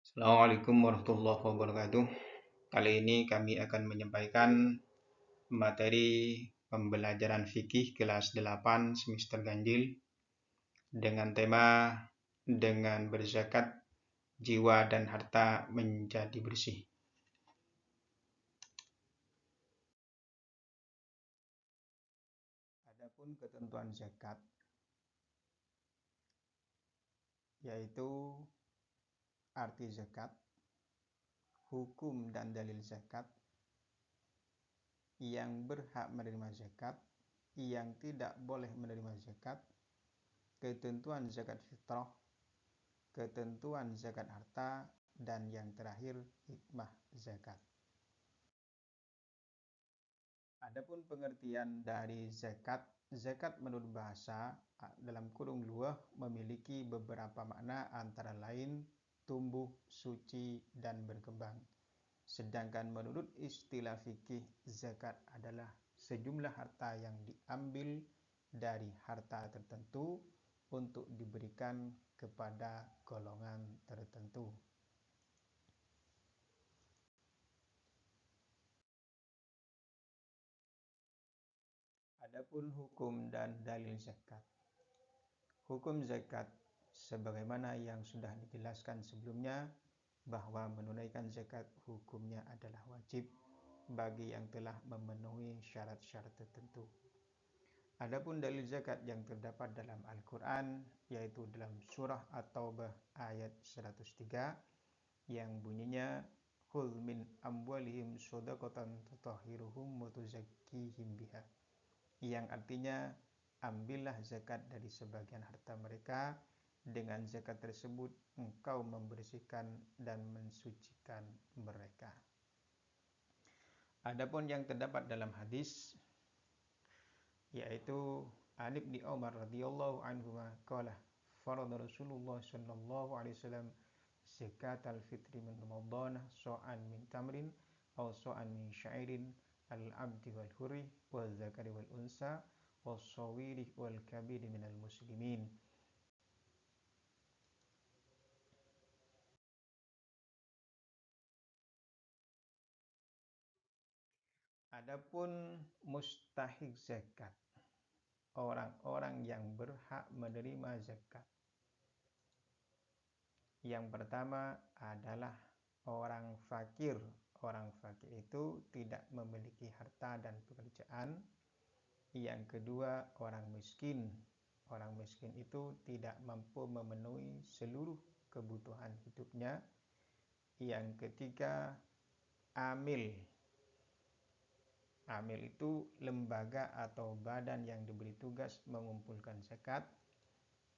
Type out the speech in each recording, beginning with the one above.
Assalamualaikum warahmatullahi wabarakatuh. Kali ini kami akan menyampaikan materi pembelajaran fikih kelas 8 semester ganjil dengan tema dengan berzakat jiwa dan harta menjadi bersih. Adapun ketentuan zakat yaitu arti zakat, hukum dan dalil zakat, yang berhak menerima zakat, yang tidak boleh menerima zakat, ketentuan zakat fitrah, ketentuan zakat harta, dan yang terakhir hikmah zakat. Adapun pengertian dari zakat, zakat menurut bahasa dalam kurung lughah memiliki beberapa makna antara lain tumbuh, suci, dan berkembang. Sedangkan menurut istilah fikih, zakat adalah sejumlah harta yang diambil dari harta tertentu untuk diberikan kepada golongan tertentu. Adapun hukum dan dalil zakat. Hukum zakat sebagaimana yang sudah dijelaskan sebelumnya bahwa menunaikan zakat hukumnya adalah wajib bagi yang telah memenuhi syarat-syarat tertentu. Adapun dalil zakat yang terdapat dalam Al-Quran yaitu dalam surah At-Taubah ayat 103 yang bunyinya Khudh min amwalihim shadaqatan tutahhiruhum wa tuzakkihim biha, yang artinya ambillah zakat dari sebagian harta mereka, dengan zakat tersebut engkau membersihkan dan mensucikan mereka. Adapun yang terdapat dalam hadis yaitu An Ibni Umar radhiyallahu anhu qala farada Rasulullah sallallahu alaihi wasallam zakat al-fitri min Ramadan so'an min tamrin aw so'an min sya'irin al-abdi wal hurri wal zakari wal unsa wal sawiri wal kabiri minal muslimin. Adapun mustahik zakat, orang-orang yang berhak menerima zakat, yang pertama adalah orang fakir. Orang fakir itu tidak memiliki harta dan pekerjaan. Yang kedua, orang miskin. Orang miskin itu tidak mampu memenuhi seluruh kebutuhan hidupnya. Yang ketiga, amil. Amil itu lembaga atau badan yang diberi tugas mengumpulkan zakat.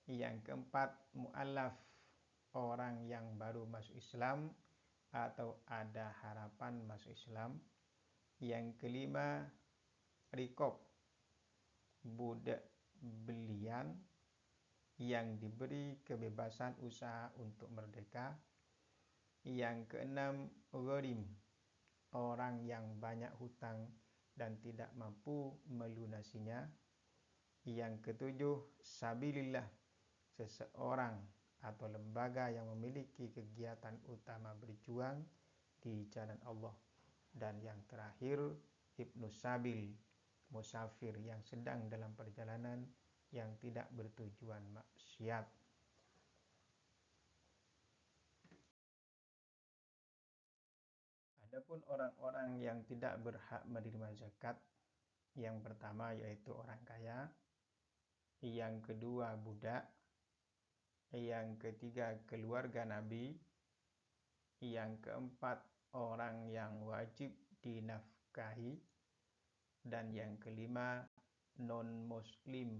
Yang keempat, mu'allaf, orang yang baru masuk Islam atau ada harapan masuk Islam. Yang kelima, rikob, budak belian yang diberi kebebasan usaha untuk merdeka. Yang keenam, gharim, orang yang banyak hutang dan tidak mampu melunasinya. Yang ketujuh, sabilillah, seseorang atau lembaga yang memiliki kegiatan utama berjuang di jalan Allah. Dan yang terakhir, ibnu sabil, musafir yang sedang dalam perjalanan yang tidak bertujuan maksiat. Adapun orang-orang yang tidak berhak menerima zakat, yang pertama yaitu orang kaya, yang kedua budak, yang ketiga keluarga Nabi, yang keempat orang yang wajib dinafkahi, dan yang kelima non-muslim.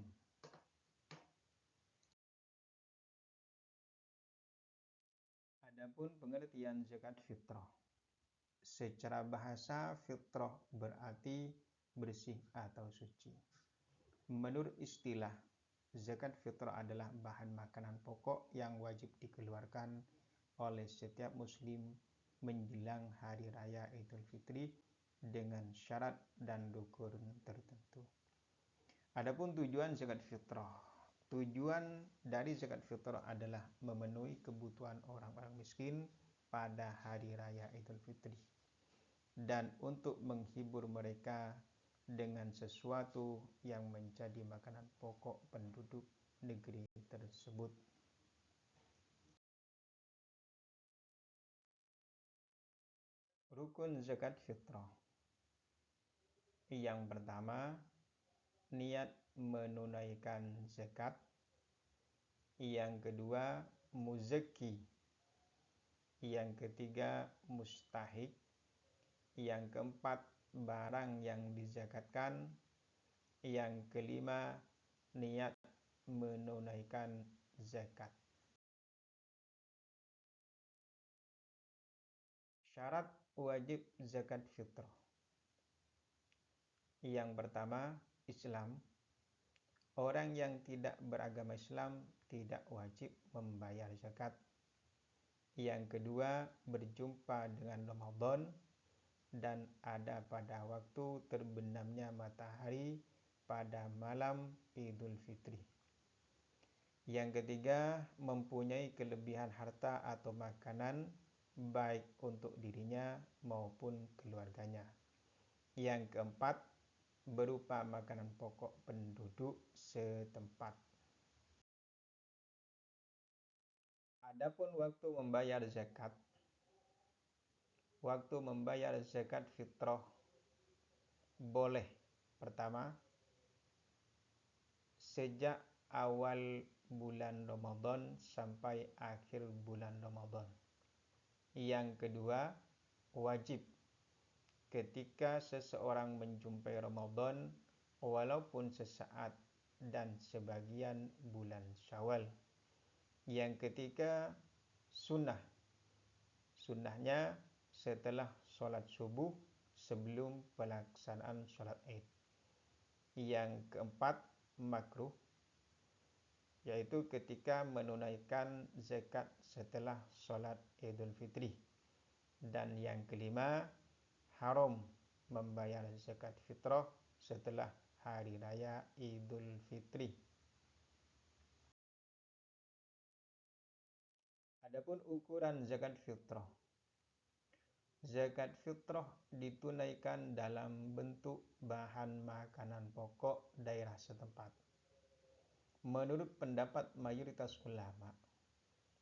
Adapun pengertian zakat fitrah. Secara bahasa, fitrah berarti bersih atau suci. Menurut istilah, zakat fitrah adalah bahan makanan pokok yang wajib dikeluarkan oleh setiap muslim menjelang hari raya Idul Fitri dengan syarat dan rukun tertentu. Adapun tujuan zakat fitrah. Tujuan dari zakat fitrah adalah memenuhi kebutuhan orang-orang miskin pada hari raya Idul Fitri, dan untuk menghibur mereka dengan sesuatu yang menjadi makanan pokok penduduk negeri tersebut. Rukun zakat fitrah. Yang pertama, niat menunaikan zakat. Yang kedua, muzaki. Yang ketiga, mustahik. Yang keempat, barang yang dizakatkan. Yang kelima, niat menunaikan zakat. Syarat wajib zakat fitrah. Yang pertama, Islam. Orang yang tidak beragama Islam tidak wajib membayar zakat. Yang kedua, berjumpa dengan Ramadan dan ada pada waktu terbenamnya matahari pada malam Idul Fitri. Yang ketiga, mempunyai kelebihan harta atau makanan baik untuk dirinya maupun keluarganya. Yang keempat, berupa makanan pokok penduduk setempat. Adapun waktu membayar zakat. Waktu membayar zakat fitrah boleh pertama, sejak awal bulan Ramadan sampai akhir bulan Ramadan. Yang kedua, wajib ketika seseorang menjumpai Ramadan walaupun sesaat dan sebagian bulan Syawal. Yang ketiga, sunnah. Sunnahnya setelah sholat subuh sebelum pelaksanaan sholat Id. Yang keempat, makruh, yaitu ketika menunaikan zakat setelah sholat Idul Fitri. Dan yang kelima, haram membayar zakat fitrah setelah hari raya Idul Fitri. Adapun ukuran zakat fitrah. Zakat fitrah ditunaikan dalam bentuk bahan makanan pokok daerah setempat. Menurut pendapat mayoritas ulama,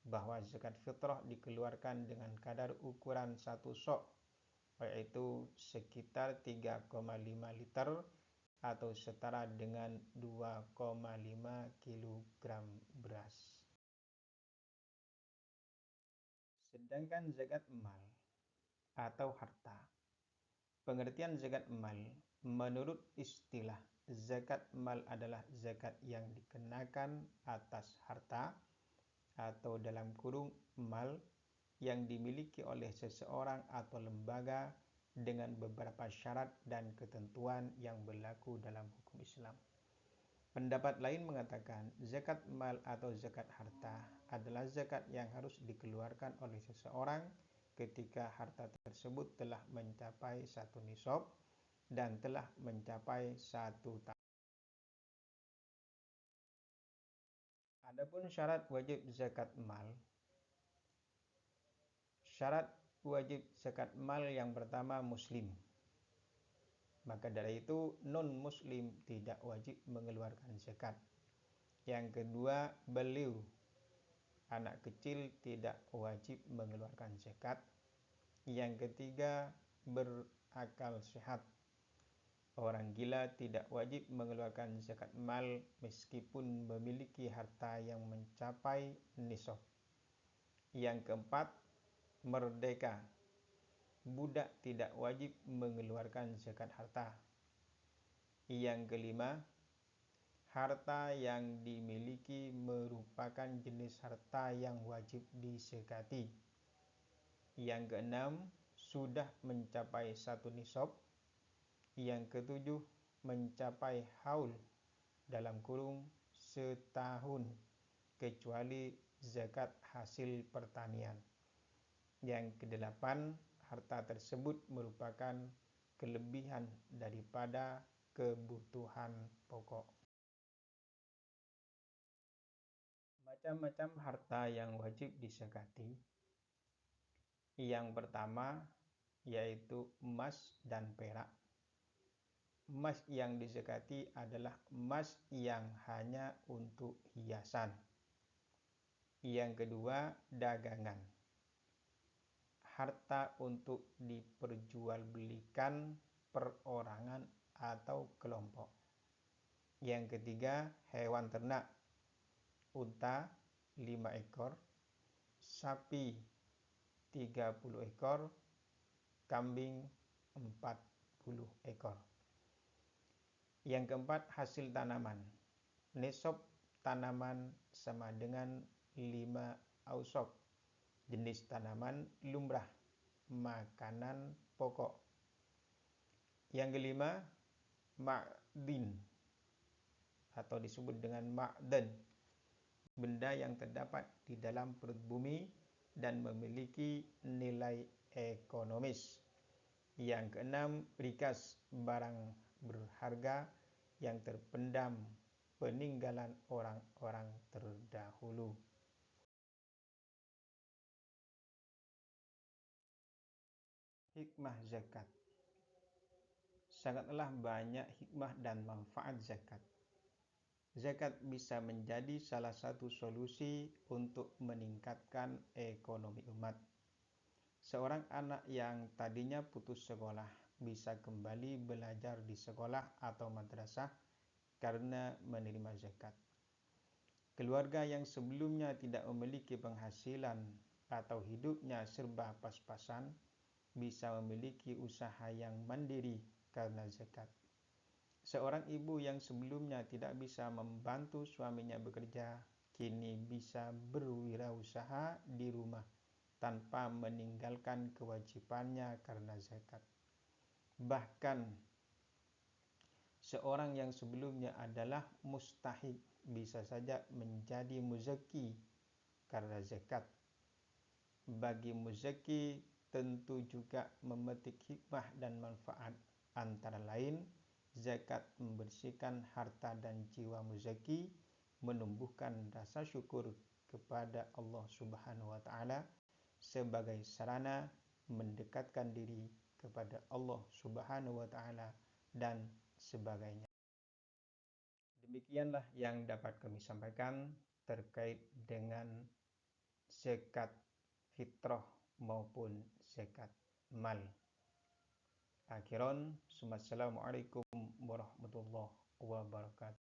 bahwa zakat fitrah dikeluarkan dengan kadar ukuran 1 sok, yaitu sekitar 3,5 liter atau setara dengan 2,5 kg beras. Sedangkan zakat mal atau harta. Pengertian zakat mal menurut istilah zakat mal adalah zakat yang dikenakan atas harta atau dalam kurung mal yang dimiliki oleh seseorang atau lembaga dengan beberapa syarat dan ketentuan yang berlaku dalam hukum Islam. Pendapat lain mengatakan zakat mal atau zakat harta adalah zakat yang harus dikeluarkan oleh seseorang ketika harta tersebut telah mencapai 1 nisab dan telah mencapai 1 tahun. Adapun syarat wajib zakat mal. Syarat wajib zakat mal yang pertama, muslim. Maka dari itu non-muslim tidak wajib mengeluarkan zakat. Yang kedua, beliau, anak kecil tidak wajib mengeluarkan zakat. Yang ketiga, berakal sehat. Orang gila tidak wajib mengeluarkan zakat mal meskipun memiliki harta yang mencapai nisab. Yang keempat, merdeka. Budak tidak wajib mengeluarkan zakat harta. Yang kelima, harta yang dimiliki merupakan jenis harta yang wajib dizakati. Yang keenam, sudah mencapai 1 nisab. Yang ketujuh, mencapai haul dalam kurung setahun kecuali zakat hasil pertanian. Yang kedelapan, harta tersebut merupakan kelebihan daripada kebutuhan pokok. Macam-macam harta yang wajib dizakati. Yang pertama yaitu emas dan perak. Emas yang dizakati adalah emas yang hanya untuk hiasan. Yang kedua, dagangan. Harta untuk diperjualbelikan perorangan atau kelompok. Yang ketiga, hewan ternak. Unta 5 ekor, sapi 30 ekor, kambing 40 ekor. Yang keempat, hasil tanaman. Nisab tanaman sama dengan 5 ausok. Jenis tanaman lumrah, makanan pokok. Yang kelima, ma'din atau disebut dengan ma'dan, benda yang terdapat di dalam perut bumi dan memiliki nilai ekonomis. Yang keenam, rikas, barang berharga yang terpendam peninggalan orang-orang terdahulu. Hikmah zakat. Sangatlah banyak hikmah dan manfaat zakat. Zakat bisa menjadi salah satu solusi untuk meningkatkan ekonomi umat. Seorang anak yang tadinya putus sekolah bisa kembali belajar di sekolah atau madrasah karena menerima zakat. Keluarga yang sebelumnya tidak memiliki penghasilan atau hidupnya serba pas-pasan bisa memiliki usaha yang mandiri karena zakat. Seorang ibu yang sebelumnya tidak bisa membantu suaminya bekerja, kini bisa berwirausaha di rumah tanpa meninggalkan kewajibannya karena zakat. Bahkan, seorang yang sebelumnya adalah mustahik bisa saja menjadi muzaki karena zakat. Bagi muzaki tentu juga memetik hikmah dan manfaat, antara lain zakat membersihkan harta dan jiwa muzaki, menumbuhkan rasa syukur kepada Allah Subhanahu wa taala sebagai sarana mendekatkan diri kepada Allah Subhanahu wa taala dan sebagainya. Demikianlah yang dapat kami sampaikan terkait dengan zakat fitrah maupun zakat mal. Akhiran, assalamualaikum warahmatullahi wabarakatuh.